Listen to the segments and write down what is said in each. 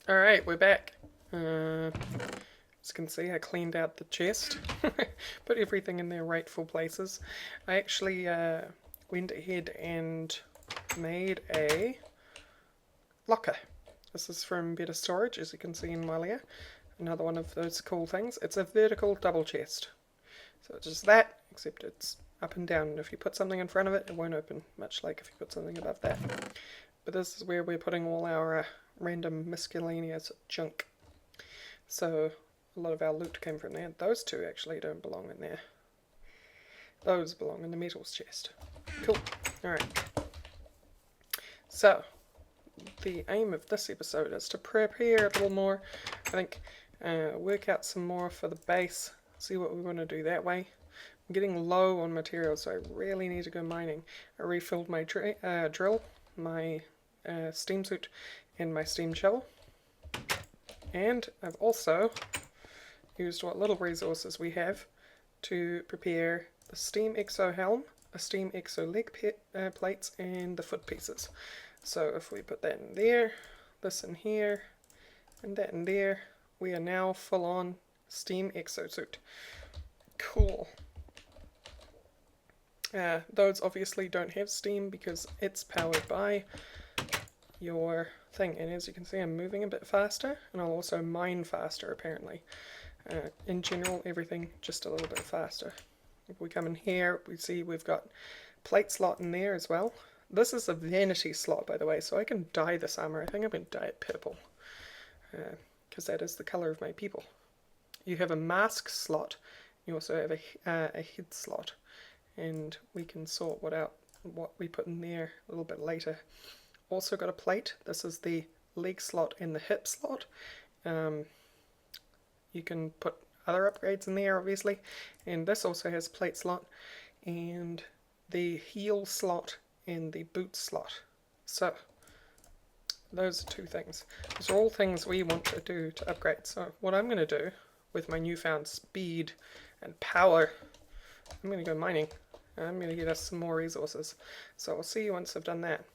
Alright, we're back. As you can see, I cleaned out the chest. Put everything in their rightful places. I actually went ahead and made a locker. This is from Better Storage, as you can see in Walia. Another one of those cool things. It's a vertical double chest. So it's just that, except it's up and down. And if you put something in front of it, it won't open, much like if you put something above that. But this is where we're putting all our random miscellaneous junk. So a lot of our loot came from there. Those two actually don't belong in there. Those belong in the metals chest. Cool. Alright. So, the aim of this episode is to prepare a little more. I think work out some more for the base. See what we want to do that way. I'm getting low on materials, so I really need to go mining. I refilled my drill, my steam suit, and my steam shovel. And I've also used what little resources we have to prepare the steam exo helm, a steam exo leg plates, and the foot pieces. So if we put that in there, this in here, and that in there, we are now full on steam exosuit. Cool. Those obviously don't have steam because it's powered by your thing, and as you can see I'm moving a bit faster, and I'll also mine faster apparently. In general, everything just a little bit faster. If we come in here, we see we've got plate slot in there as well. This is a vanity slot, by the way, so I can dye this armor. I think I'm going to dye it purple, because that is the color of my people. You have a mask slot, you also have a head slot, and we can sort what we put in there a little bit later. Also got a plate. This is the leg slot and the hip slot. You can put other upgrades in there obviously, and this also has a plate slot and the heel slot and the boot slot. So those are two things. Those are all things we want to do to upgrade. So what I'm going to do with my newfound speed and power, I'm going to go mining. I'm going to get us some more resources. So I'll see you once I've done that.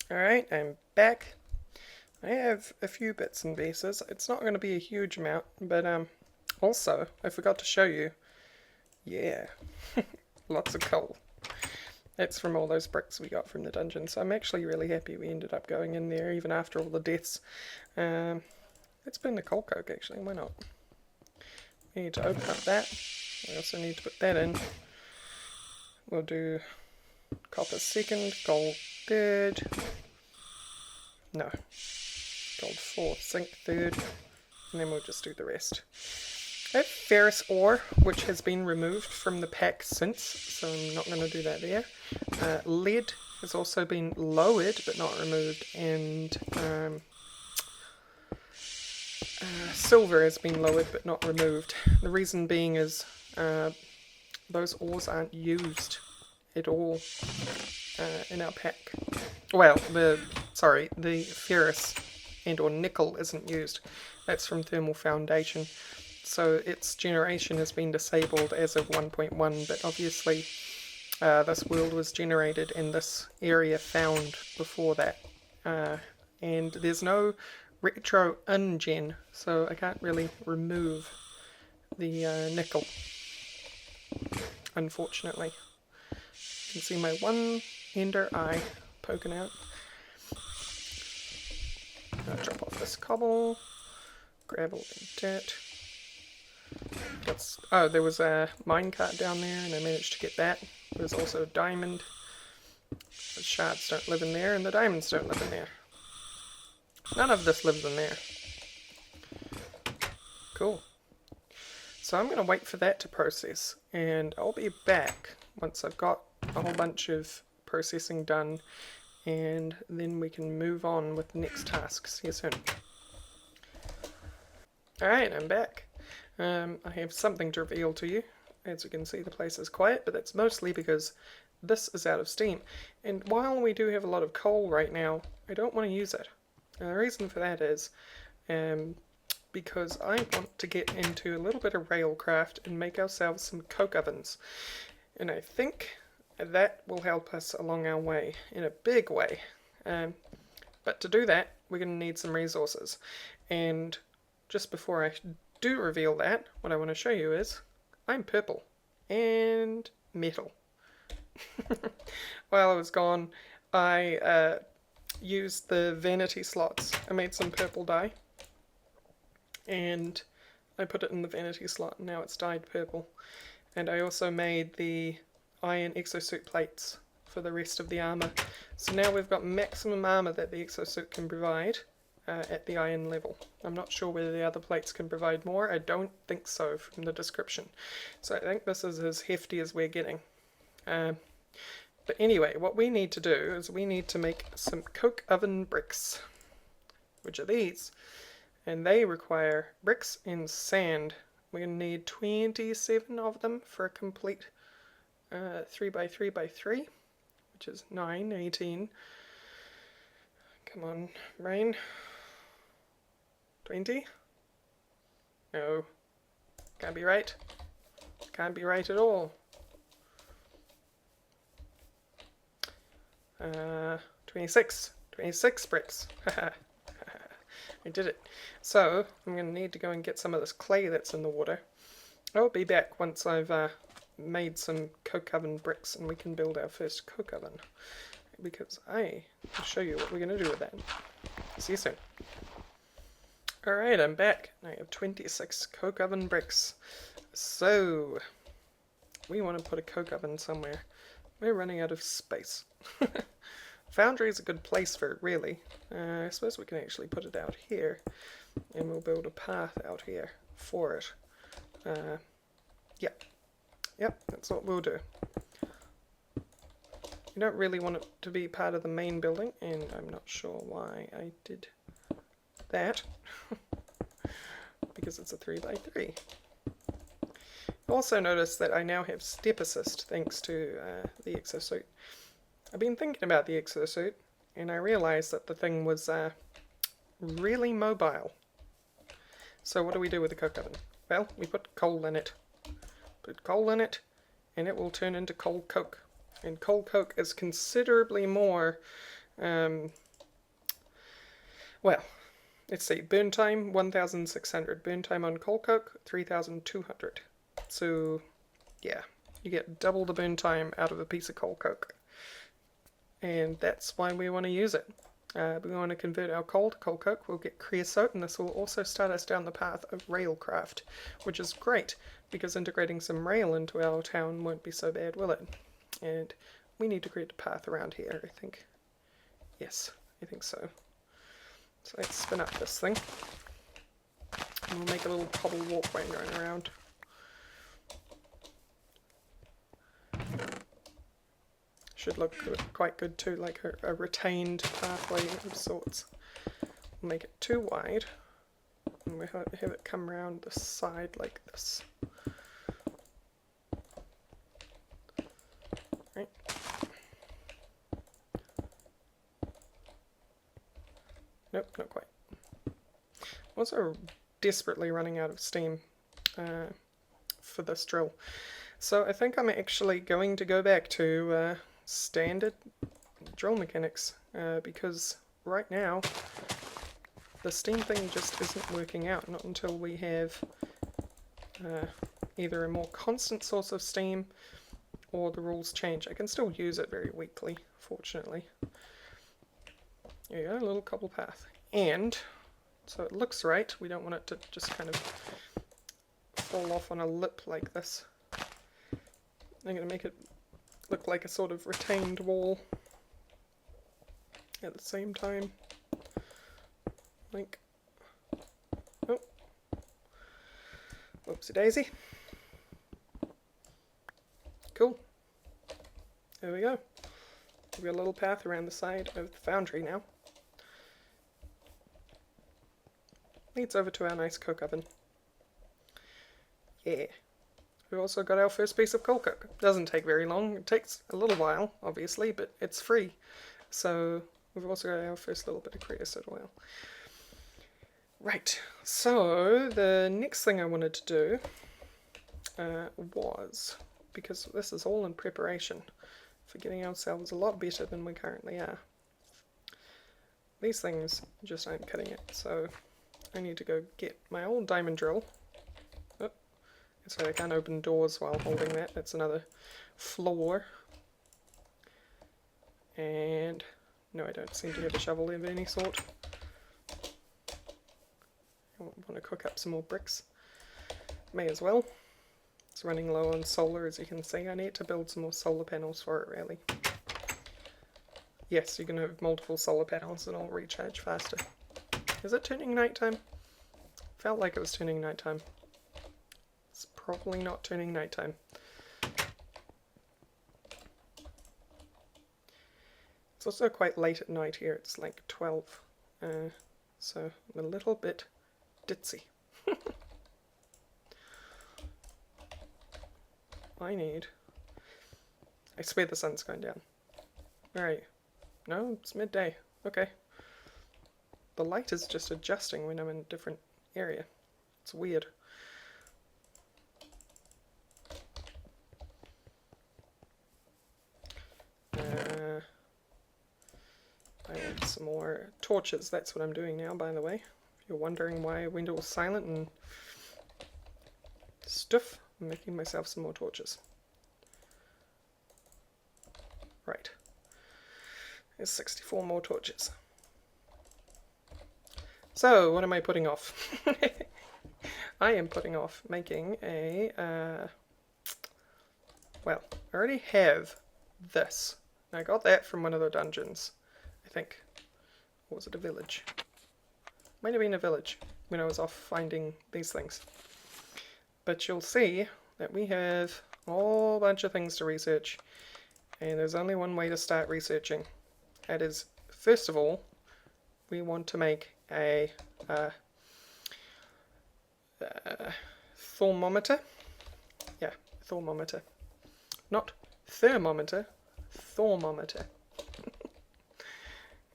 Alright, I'm back. I have a few bits and pieces. It's not going to be a huge amount, but also, I forgot to show you. Yeah, lots of coal. That's from all those bricks we got from the dungeon, so I'm actually really happy we ended up going in there, even after all the deaths. Let's burn the coal coke, actually, why not? We need to open up that. We also need to put that in. We'll do copper second, gold third. No, gold fourth, zinc third, and then we'll just do the rest. I have ferrous ore, which has been removed from the pack since, so I'm not going to do that there. Lead has also been lowered but not removed, and silver has been lowered but not removed. The reason being is those ores aren't used at all in our pack. Well, the ferrous and or nickel isn't used. That's from Thermal Foundation. So its generation has been disabled as of 1.1, but obviously this world was generated and this area found before that. And there's no retro ungen, so I can't really remove the nickel, unfortunately. You can see my one ender eye poking out. I'll drop off this cobble, grab all the dirt. Oh, there was a minecart down there and I managed to get that. There's also a diamond. The shards don't live in there and the diamonds don't live in there. None of this lives in there. Cool. So I'm going to wait for that to process, and I'll be back once I've got a whole bunch of processing done, and then we can move on with the next tasks. See you soon. Alright, I'm back. I have something to reveal to you. As you can see, the place is quiet, but that's mostly because this is out of steam. And while we do have a lot of coal right now, I don't want to use it. And the reason for that is because I want to get into a little bit of railcraft and make ourselves some coke ovens. And I think that will help us along our way in a big way. But to do that, we're going to need some resources. And just before I do reveal that, what I want to show you is I'm purple and metal. While I was gone, I used the vanity slots. I made some purple dye and I put it in the vanity slot, and now it's dyed purple. And I also made the iron exosuit plates for the rest of the armor. So now we've got maximum armor that the exosuit can provide at the iron level. I'm not sure whether the other plates can provide more. I don't think so from the description. So I think this is as hefty as we're getting. But anyway, what we need to do is we need to make some coke oven bricks, which are these. And they require bricks and sand. We're going to need 27 of them for a complete 3x3x3, which is 9, 18. Come on, rain. 20? No. Can't be right. Can't be right at all. 26. 26 bricks. I did it. So, I'm going to need to go and get some of this clay that's in the water. I'll be back once I've made some coke oven bricks and we can build our first coke oven. Because I will show you what we're going to do with that. See you soon. Alright, I'm back. I have 26 coke oven bricks. So, we want to put a coke oven somewhere. We're running out of space. Foundry is a good place for it, really. I suppose we can actually put it out here, and we'll build a path out here for it. Yep, that's what we'll do. You don't really want it to be part of the main building, and I'm not sure why I did that, because it's a 3x3. Also notice that I now have step assist thanks to the exosuit. I've been thinking about the exosuit, and I realized that the thing was really mobile. So what do we do with the coke oven? Well, we put coal in it. Put coal in it, and it will turn into coal coke. And coal coke is considerably more, well, let's see, burn time 1,600. Burn time on coal coke 3,200. So, yeah, you get double the burn time out of a piece of coal coke. And that's why we want to use it. We want to convert our coal to coal coke. We'll get creosote, and this will also start us down the path of railcraft, which is great, because integrating some rail into our town won't be so bad, will it? And we need to create a path around here, I think. Yes, I think so. So let's spin up this thing. And we'll make a little cobble walkway going around. Should look good, quite good too, like a retained pathway of sorts. We'll make it too wide, and we'll have it come around the side like this. Right. Nope, not quite. Also desperately running out of steam for this drill. So I think I'm actually going to go back to standard drill mechanics because right now the steam thing just isn't working out, not until we have either a more constant source of steam or the rules change. I can still use it very weakly, fortunately. There you go, a little cobble path. And so it looks right, we don't want it to just kind of fall off on a lip like this. I'm going to make it look like a sort of retained wall at the same time. Like, oh, whoopsie daisy. Cool. There we go. We've got a little path around the side of the foundry now. Leads over to our nice coke oven. Yeah. We've also got our first piece of coal coke. Doesn't take very long. It takes a little while, obviously, but it's free. So we've also got our first little bit of creosote oil. Right, so the next thing I wanted to do was, because this is all in preparation for getting ourselves a lot better than we currently are, these things just aren't cutting it, so I need to go get my old diamond drill. Oh, so I can't open doors while holding that. That's another flaw. And no, I don't seem to have a shovel of any sort. I want to cook up some more bricks. May as well. It's running low on solar, as you can see. I need to build some more solar panels for it, really. Yes, you can have multiple solar panels and it'll recharge faster. Is it turning nighttime? Felt like it was turning nighttime. It's probably not turning nighttime. It's also quite late at night here. It's like 12. So I'm a little bit ditzy. I swear the sun's going down. Alright. No, it's midday. Okay. The light is just adjusting when I'm in a different area. It's weird. I want some more torches. That's what I'm doing now, by the way. If you're wondering why I went all silent and stuff, I'm making myself some more torches. Right. There's 64 more torches. So, what am I putting off? I am putting off making a, well, I already have this. I got that from one of the dungeons, I think. Or was it a village? Might have been a village when I was off finding these things. But you'll see that we have a whole bunch of things to research, and there's only one way to start researching. That is, first of all, we want to make a thermometer. Yeah, thermometer. Not thermometer, thermometer.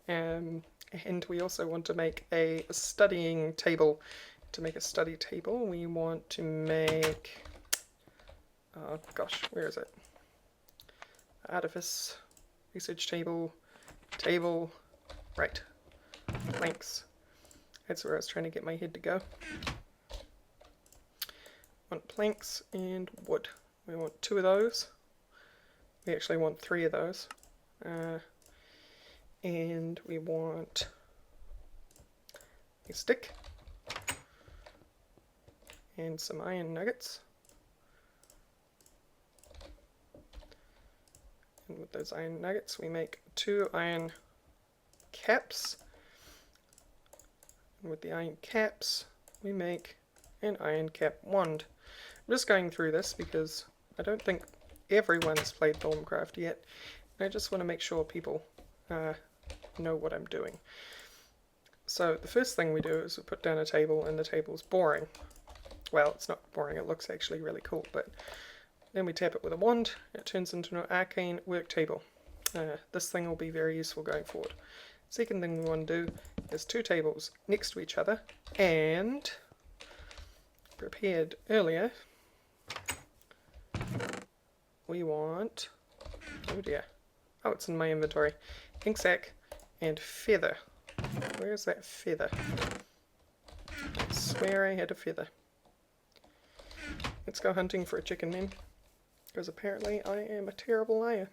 And we also want to make a studying table. To make a study table, we want to make, oh gosh, where is it? Artifice, research table, table, right, planks. That's where I was trying to get my head to go. Want planks and wood. We want 2 of those. We actually want 3 of those. And we want a stick and some iron nuggets. And with those iron nuggets we make 2 iron caps. And with the iron caps we make an iron cap wand. I'm just going through this because I don't think everyone's played Thaumcraft yet. I just want to make sure people know what I'm doing. So the first thing we do is we put down a table, and the table's boring. Well, it's not boring, it looks actually really cool, but then we tap it with a wand, it turns into an arcane work table. This thing will be very useful going forward. Second thing we want to do is 2 tables next to each other, and prepared earlier, we want, oh dear, oh it's in my inventory, ink sac and feather. Where's that feather? I swear I had a feather. Let's go hunting for a chicken then, because apparently I am a terrible liar.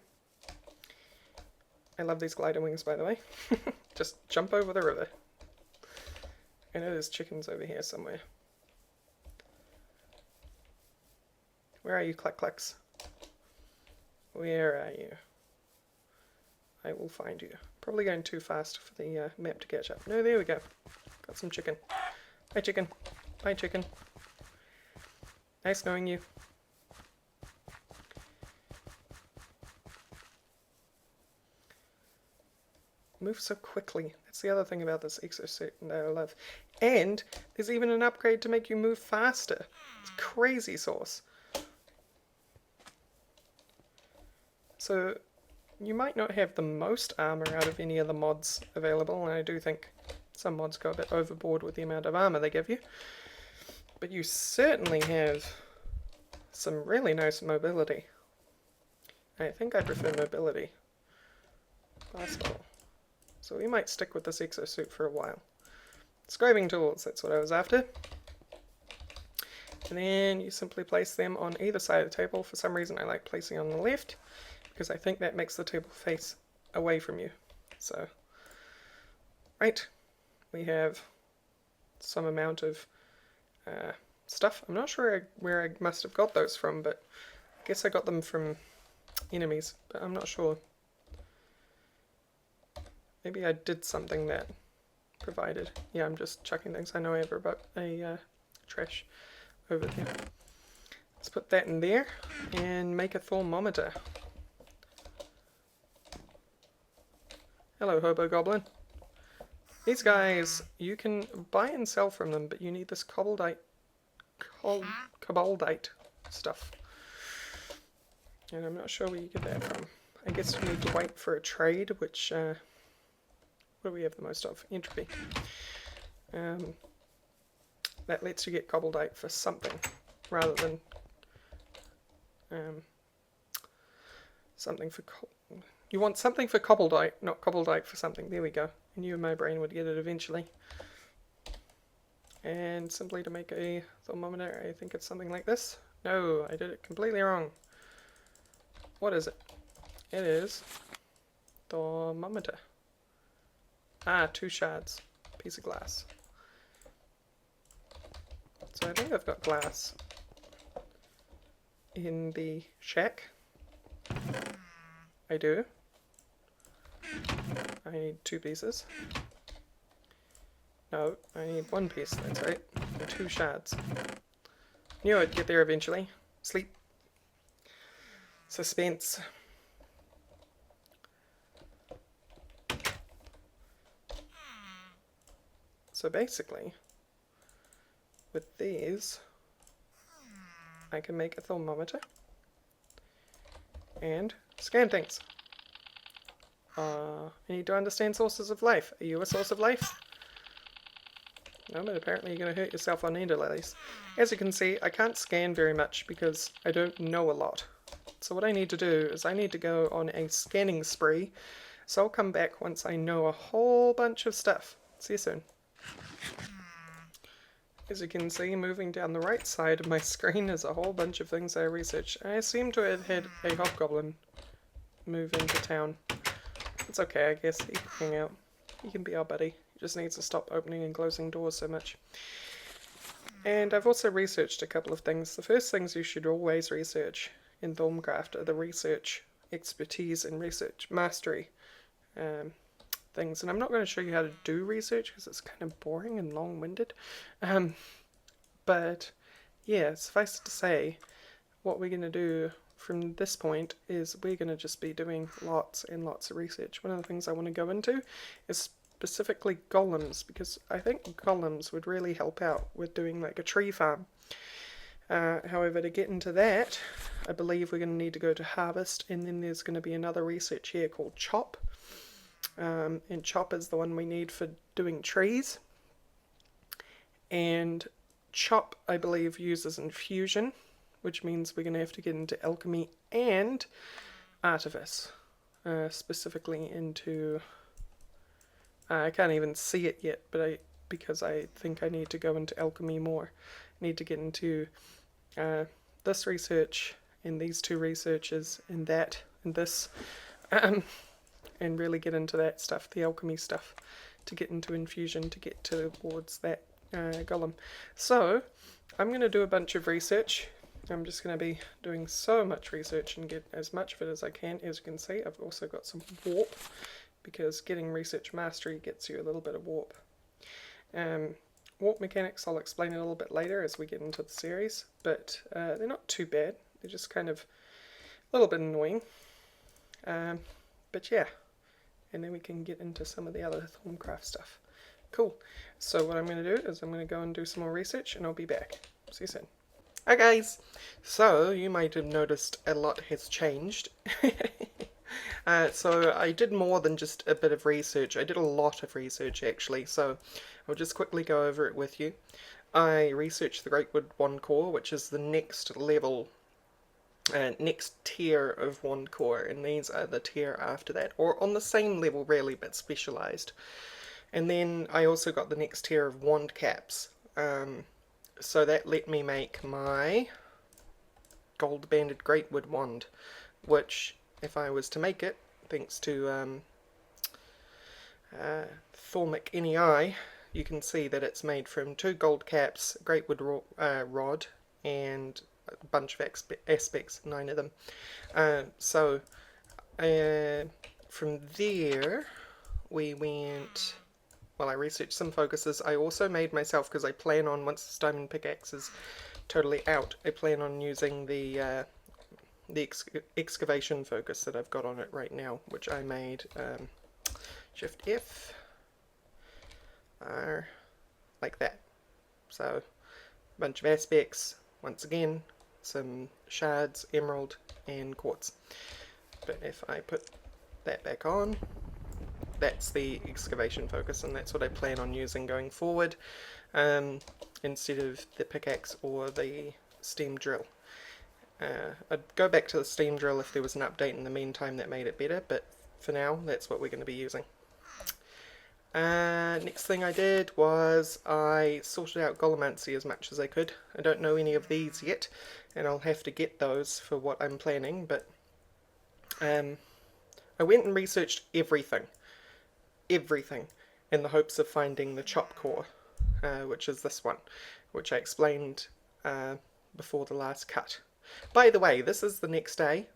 I love these glider wings, by the way. Just jump over the river. I know there's chickens over here somewhere. Where are you, cluck-clucks? Where are you? I will find you. Probably going too fast for the map to catch up. No, there we go. Got some chicken. Hi, chicken. Bye, chicken. Nice knowing you. Move so quickly. That's the other thing about this exosuit that I love. And there's even an upgrade to make you move faster. It's crazy sauce. So you might not have the most armor out of any of the mods available, and I do think some mods go a bit overboard with the amount of armor they give you. But you certainly have some really nice mobility. I think I prefer mobility. Basketball. so we might stick with this exosuit for a while. Scribing tools, that's what I was after. And then you simply place them on either side of the table. For some reason I like placing on the left, because I think that makes the table face away from you. So, right, we have some amount of stuff. I'm not sure where I must have got those from, but I guess I got them from enemies, but I'm not sure. Maybe I did something that provided. Yeah, I'm just chucking things. I know I have about a trash over there. Let's put that in there and make a thermometer. Hello, Hobo Goblin. These guys, you can buy and sell from them, but you need this cobaldite stuff. And I'm not sure where you get that from. I guess you need to wait for a trade, which, what do we have the most of? Entropy. That lets you get cobaldite for something, rather than something for... You want something for cobaldite, not cobaldite for something. There we go. I knew my brain would get it eventually. And simply to make a thermometer, I think it's something like this. No, I did it completely wrong. What is it? It is thermometer. Ah, 2 shards. Piece of glass. So I think I've got glass in the shack. I do. I need 2 pieces. No, I need 1 piece, that's right. And 2 shards. Knew I'd get there eventually. Sleep. Suspense. So basically, with these, I can make a thermometer and scan things. I need to understand sources of life. Are you a source of life? No, but apparently you're going to hurt yourself on ender lilies. As you can see, I can't scan very much because I don't know a lot. So what I need to do is I need to go on a scanning spree. So I'll come back once I know a whole bunch of stuff. See you soon. As you can see, moving down the right side of my screen is a whole bunch of things I researched. I seem to have had a hobgoblin move into town. It's okay, I guess. He can hang out. He can be our buddy. He just needs to stop opening and closing doors so much. And I've also researched a couple of things. The first things you should always research in Thaumcraft are the research expertise and research mastery things. And I'm not going to show you how to do research because it's kind of boring and long-winded. But yeah, suffice it to say, what we're going to do from this point is we're going to just be doing lots and lots of research. One of the things I want to go into is specifically golems, because I think golems would really help out with doing like a tree farm. However, to get into that, I believe we're going to need to go to harvest, and then there's going to be another research here called chop. And chop is the one we need for doing trees. And chop, I believe, uses infusion, which means we're going to have to get into alchemy and artifice. Specifically into... I can't even see it yet, but because I think I need to go into alchemy more. I need to get into this research, and these 2 researches, and that, and this, and really get into that stuff, the alchemy stuff, to get into infusion, to get towards that golem. So, I'm going to do a bunch of research. I'm just going to be doing so much research and get as much of it as I can. As you can see, I've also got some warp, because getting research mastery gets you a little bit of warp. Warp mechanics I'll explain a little bit later as we get into the series, but they're not too bad. They're just kind of a little bit annoying. But yeah, and then we can get into some of the other Thaumcraft stuff. Cool. So what I'm going to do is I'm going to go and do some more research, and I'll be back. See you soon. Hi guys! So, you might have noticed a lot has changed. So I did more than just a bit of research. I did a lot of research actually, so I'll just quickly go over it with you. I researched the Greatwood 1 core, which is the next level next tier of wand core, and these are the tier after that, or on the same level really, but specialized. And then I also got the next tier of wand caps, so that let me make my gold banded greatwood wand, which if I was to make it, thanks to Thaumic NEI, you can see that it's made from 2 gold caps, greatwood rod, and a bunch of aspects, 9 of them. So from there we went, well, I researched some focuses. I also made myself, because I plan on, once this diamond pickaxe is totally out, I plan on using the excavation focus that I've got on it right now, which I made Shift F, R, like that. So a bunch of aspects, once again, some shards, emerald, and quartz. But if I put that back on, that's the excavation focus, and that's what I plan on using going forward, instead of the pickaxe or the steam drill. I'd go back to the steam drill if there was an update in the meantime that made it better, but for now that's what we're going to be using. Next thing I did was I sorted out Golemancy as much as I could. I don't know any of these yet, and I'll have to get those for what I'm planning, but I went and researched everything, in the hopes of finding the chop core, which is this one, which I explained before the last cut. By the way, this is the next day.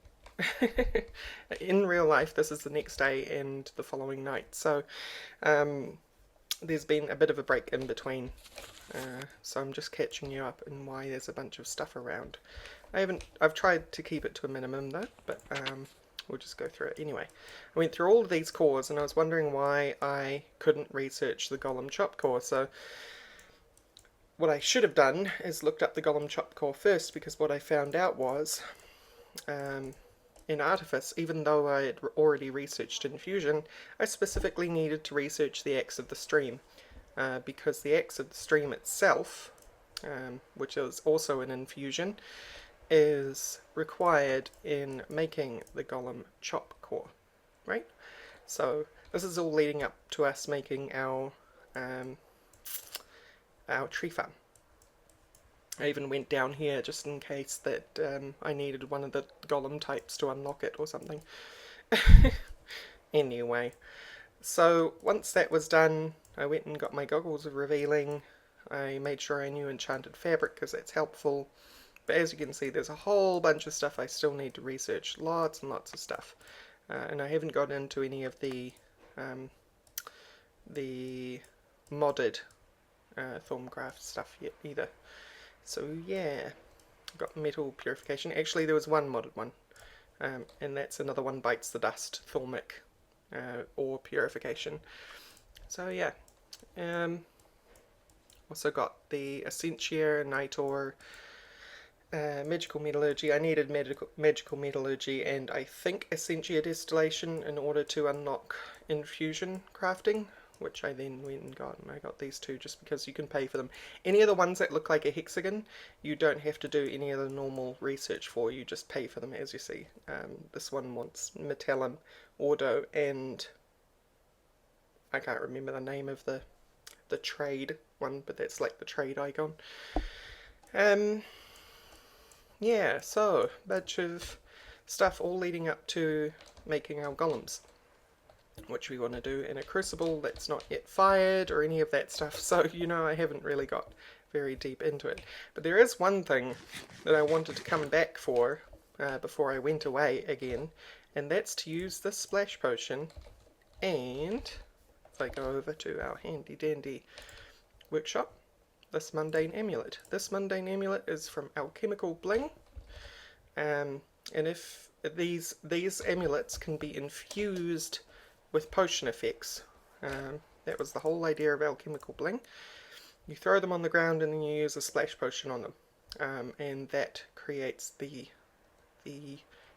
In real life, this is the next day and the following night, so there's been a bit of a break in between, so I'm just catching you up in why there's a bunch of stuff around. I've tried to keep it to a minimum though, but we'll just go through it anyway. I went through all of these cores and I was wondering why I couldn't research the Golem chop core, so what I should have done is looked up the Golem chop core first, because what I found out was in Artifice, even though I had already researched Infusing, I specifically needed to research the Axe of the Stream, because the Axe of the Stream itself, which is also an Infusion, is required in making the Golem chop core, right? So this is all leading up to us making our tree farm. I even went down here just in case that I needed one of the golem types to unlock it or something. Anyway, so once that was done, I went and got my goggles of revealing. I made sure I knew enchanted fabric because that's helpful. But as you can see, there's a whole bunch of stuff I still need to research. Lots and lots of stuff. And I haven't got into any of the modded Thaumcraft stuff yet either. So yeah, got metal purification. Actually, there was one modded one, and that's another one bites the dust, Thaumic, ore purification. So yeah, also got the Essentia, Night Ore, Magical Metallurgy. I needed Magical Metallurgy and I think Essentia Distillation in order to unlock Infusion crafting, which I then went and got, and I got these two just because you can pay for them. Any of the ones that look like a hexagon, you don't have to do any of the normal research for, you just pay for them, as you see. This one wants Metallum, Ordo, and I can't remember the name of the trade one, but that's like the trade icon. Yeah, so, bunch of stuff all leading up to making our golems, which we want to do in a crucible that's not yet fired or any of that stuff, so you know I haven't really got very deep into it. But there is one thing that I wanted to come back for before I went away again, and that's to use this splash potion, and if I go over to our handy dandy workshop, this mundane amulet. This mundane amulet is from Alchemical bling, and if these amulets can be infused with potion effects. That was the whole idea of Alchemical bling. You throw them on the ground and then you use a splash potion on them, and that creates the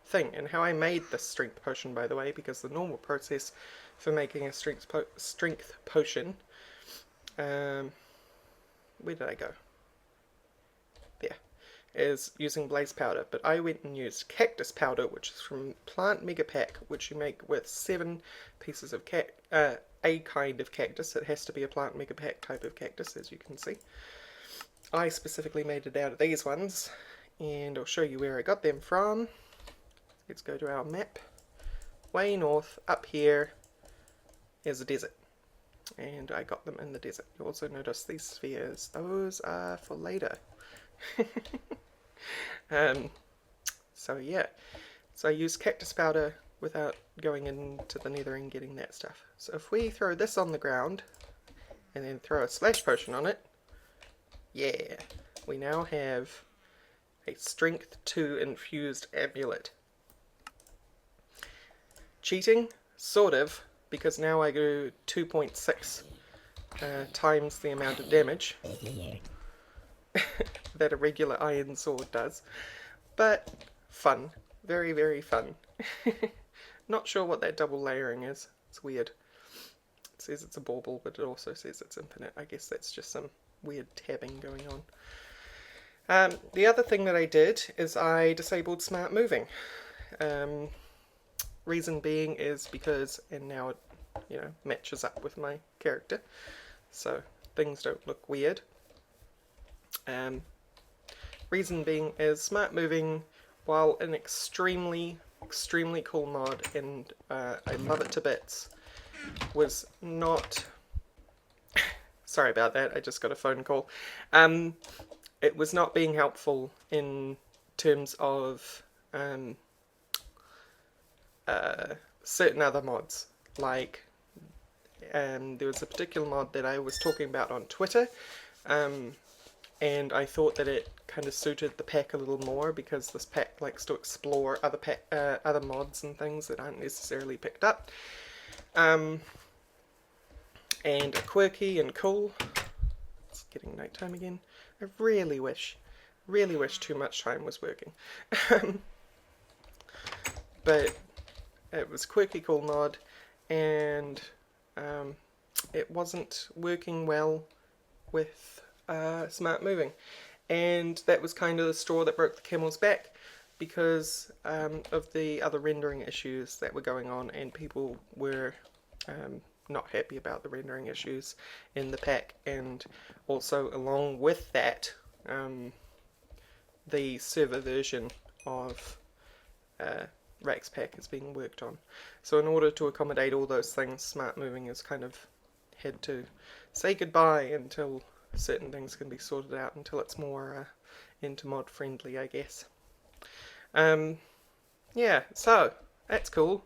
thing. And how I made this strength potion, by the way, because the normal process for making a strength potion, where did I go? There. is using blaze powder, but I went and used cactus powder, which is from Plant Mega Pack, which you make with 7 pieces of a kind of cactus. It has to be a Plant Mega Pack type of cactus, as you can see. I specifically made it out of these ones, and I'll show you where I got them from. Let's go to our map. Way north, up here, is a desert, and I got them in the desert. You also notice these spheres. Those are for later. So yeah, so I used cactus powder without going into the nether and getting that stuff. So if we throw this on the ground and then throw a splash potion on it, yeah, we now have a strength 2 infused amulet. Cheating, sort of, because now I go 2.6 times the amount of damage that a regular iron sword does, but fun, very, very fun. Not sure what that double layering is. It's weird. It says it's a bauble, but it also says it's infinite. I guess that's just some weird tabbing going on. The other thing that I did is I disabled smart moving. Reason being is because, and now it, you know, matches up with my character, so things don't look weird. Reason being is smart moving, while an extremely cool mod, and I love it to bits, was not sorry about that, I just got a phone call. It was not being helpful in terms of certain other mods. Like there was a particular mod that I was talking about on Twitter, and I thought that it kind of suited the pack a little more, because this pack likes to explore other mods and things that aren't necessarily picked up. And quirky and cool. It's getting nighttime again. I really wish Too Much Time was working. But it was quirky, cool mod, and it wasn't working well with smart moving, and that was kind of the straw that broke the camel's back, because of the other rendering issues that were going on, and people were not happy about the rendering issues in the pack, and also along with that the server version of Raxpack is being worked on. So in order to accommodate all those things, smart moving has kind of had to say goodbye until certain things can be sorted out, until it's more intermod friendly, I guess. Yeah, so that's cool.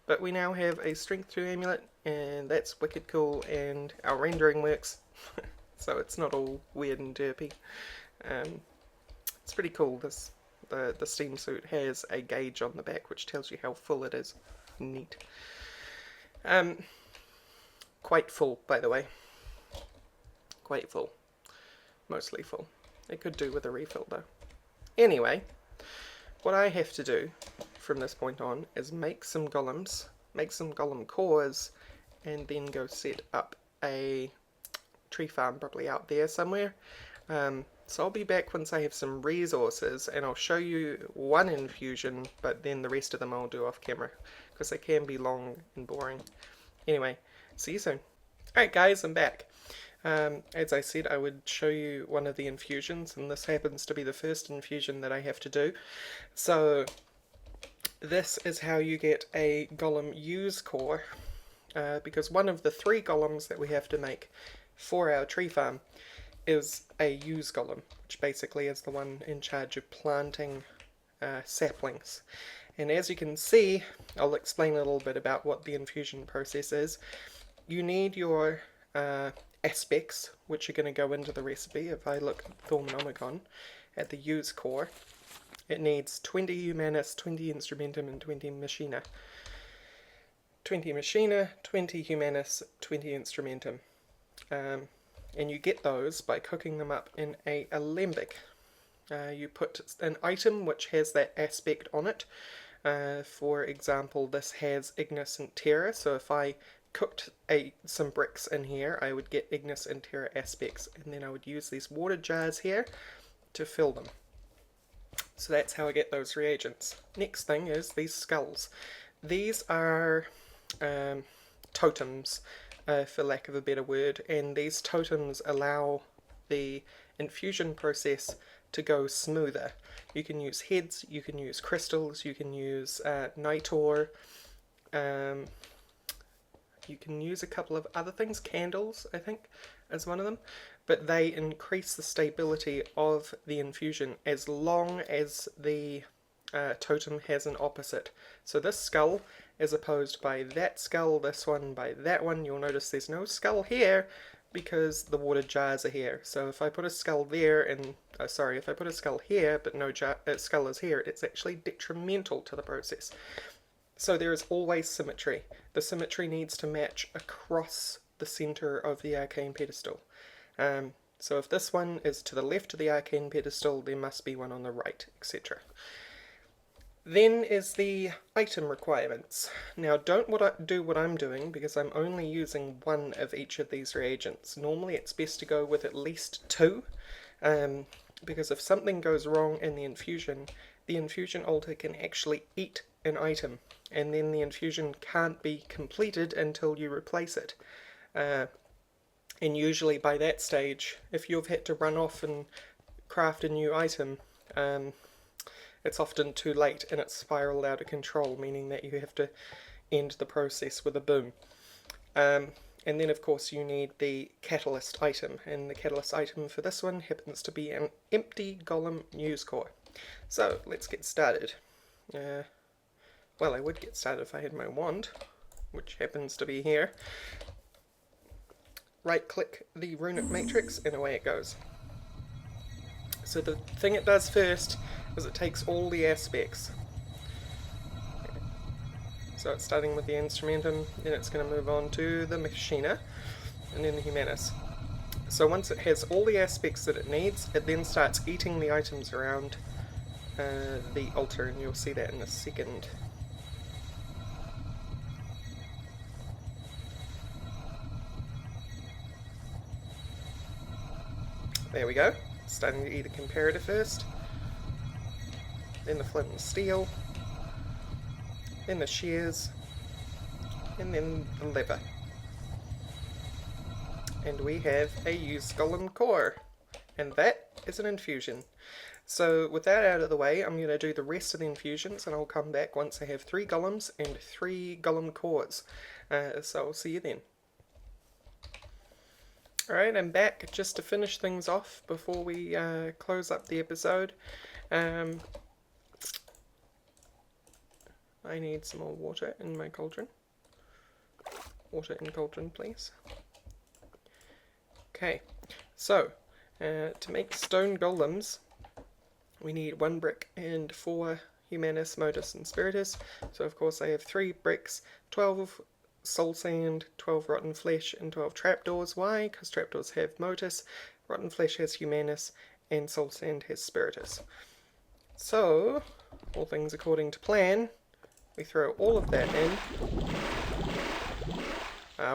But we now have a strength 2 amulet, and that's wicked cool, and our rendering works. So it's not all weird and derpy. It's pretty cool. The steam suit has a gauge on the back which tells you how full it is. Neat. Quite full, by the way. Quite full. Mostly full. It could do with a refill though. Anyway, what I have to do from this point on is make some golems, make some golem cores, and then go set up a tree farm probably out there somewhere. So I'll be back once I have some resources, and I'll show you one infusion, but then the rest of them I'll do off camera, because they can be long and boring. Anyway, see you soon. Alright guys, I'm back. As I said, I would show you one of the infusions, and this happens to be the first infusion that I have to do. So this is how you get a golem use core, because one of the 3 golems that we have to make for our tree farm is a use golem, which basically is the one in charge of planting saplings. And as you can see, I'll explain a little bit about what the infusion process is. You need your aspects, which are going to go into the recipe. If I look at Thaumcraft at the use core, it needs 20 humanus, 20 instrumentum, and 20 machina. 20 machina, 20 humanus, 20 instrumentum. And you get those by cooking them up in a alembic. You put an item which has that aspect on it. For example, this has Ignis and Terra, so if I cooked some bricks in here, I would get Ignis and Terra aspects, and then I would use these water jars here to fill them. So that's how I get those reagents. Next thing is these skulls. These are totems, for lack of a better word, and these totems allow the infusion process to go smoother. You can use heads, you can use crystals, you can use night ore, you can use a couple of other things, candles I think is one of them, but they increase the stability of the infusion as long as the totem has an opposite. So this skull is opposed by that skull, this one by that one. You'll notice there's no skull here because the water jars are here. So if I put a skull there and, if I put a skull here but no skull is here, it's actually detrimental to the process. So there is always symmetry. The symmetry needs to match across the center of the arcane pedestal. So if this one is to the left of the arcane pedestal, there must be one on the right, etc. Then is the item requirements. Now don't do what I'm doing, because I'm only using one of each of these reagents. Normally it's best to go with at least two, because if something goes wrong in the infusion altar can actually eat an item, and then the infusion can't be completed until you replace it. And usually by that stage, if you've had to run off and craft a new item, it's often too late and it's spiraled out of control, meaning that you have to end the process with a boom. And then of course you need the catalyst item, and the catalyst item for this one happens to be an empty golem news core. So let's get started. Well, I would get started if I had my wand, which happens to be here. Right click the runic matrix and away it goes. So the thing it does first is it takes all the aspects. So it's starting with the instrumentum, then it's going to move on to the machina, and then the humanus. So once it has all the aspects that it needs, it then starts eating the items around the altar, and you'll see that in a second. There we go. Starting to eat the comparator first, then the flint and steel, then the shears, and then the lever. And we have a used golem core, and that is an infusion. So with that out of the way, I'm going to do the rest of the infusions, and I'll come back once I have 3 golems and 3 golem cores. So I'll see you then. Alright, I'm back just to finish things off before we close up the episode. I need some more water in my cauldron. Water in cauldron, please. Okay, so to make stone golems, we need 1 brick and 4 humanus, modus, and spiritus. So of course I have 3 bricks, 12 soul sand, 12 rotten flesh, and 12 trapdoors. Why? Because trapdoors have modus, rotten flesh has humanus, and soul sand has spiritus. So, all things according to plan, we throw all of that in.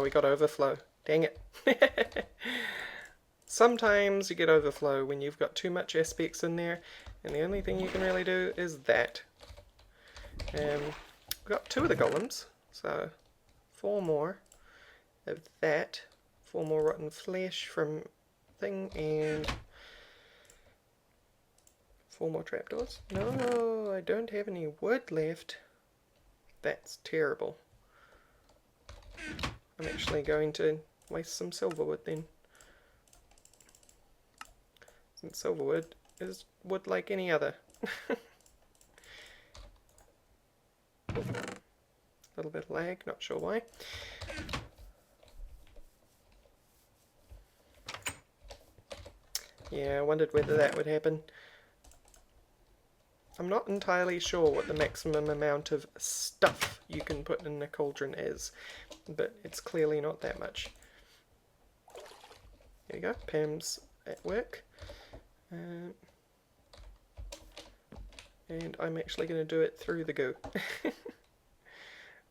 We got overflow. Dang it. Sometimes you get overflow when you've got too much aspects in there, and the only thing you can really do is that. We've got 2 of the golems, so 4 more of that, 4 more rotten flesh from thing, and 4 more trapdoors. No, I don't have any wood left. That's terrible. I'm actually going to waste some silverwood then. Since silverwood is wood like any other. A little bit of lag, not sure why. Yeah, I wondered whether that would happen. I'm not entirely sure what the maximum amount of stuff you can put in a cauldron is, but it's clearly not that much. There you go, Pam's at work. And I'm actually going to do it through the goo.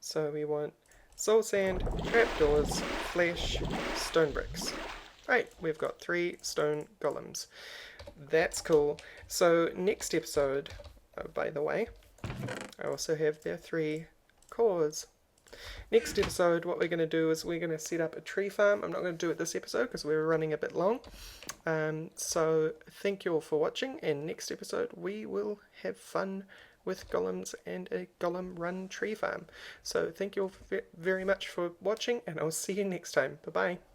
So we want soul sand, trapdoors, flesh, stone bricks. Right, we've got 3 stone golems. That's cool. So next episode, oh, by the way, I also have their 3 cores. Next episode, what we're going to do is we're going to set up a tree farm. I'm not going to do it this episode because we're running a bit long. So thank you all for watching, and next episode we will have fun with golems and a golem run tree farm. So thank you all very much for watching, and I'll see you next time. Bye bye.